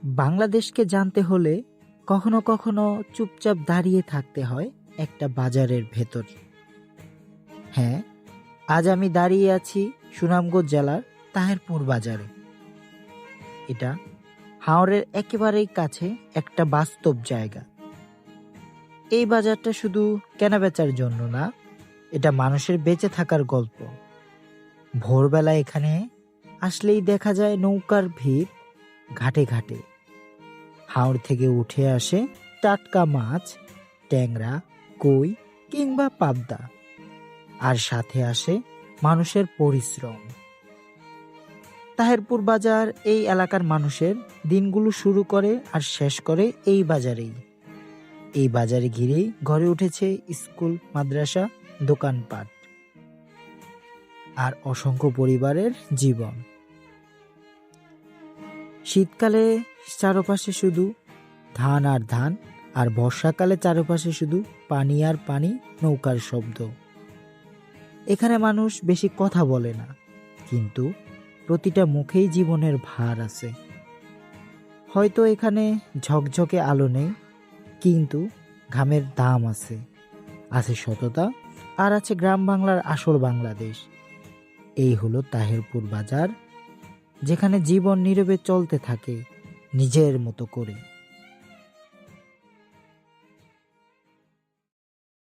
বাংলাদেশকে জানতে হলে কখনো কখনো চুপচাপ দাঁড়িয়ে থাকতে হয় একটা বাজারের ভেতর। হ্যাঁ, আজ আমি দাঁড়িয়ে আছি সুনামগঞ্জ জেলার তাহেরপুর বাজারে। এটা হাওরের একেবারেই কাছে একটা বাস্তব জায়গা। এই বাজারটা শুধু কেনাবেচার জন্য না, এটা মানুষের বেঁচে থাকার গল্প। ভোরবেলা এখানে আসলেই দেখা যায় নৌকার ভিড় ঘাটে ঘাটে। হাওর থেকে উঠে আসে টাটকা মাছ, ট্যাংরা, কই কিংবা পাবদা, আর সাথে আসে মানুষের পরিশ্রম। তাহেরপুর বাজার এই এলাকার মানুষের দিনগুলো শুরু করে আর শেষ করে এই বাজারেই। এই বাজারে ঘিরেই গড়ে উঠেছে স্কুল, মাদ্রাসা, দোকানপাট আর অসংখ্য পরিবারের জীবন। শীতকালে চারপাশে শুধু ধান আর ধান, আর বর্ষাকালে চারপাশে শুধু পানি আর পানি, নৌকার শব্দ। এখানে মানুষ বেশি কথা বলে না, কিন্তু প্রতিটা মুখেই জীবনের ভার আছে। হয়তো এখানে ঝকঝকে আলো নেই, কিন্তু ঘামের দাম আছে, আছে সততা, আর আছে গ্রাম বাংলার আসল বাংলাদেশ। এই হলো তাহেরপুর বাজার, যেখানে জীবন নীরবে চলতে থাকে নিজের মতো করে।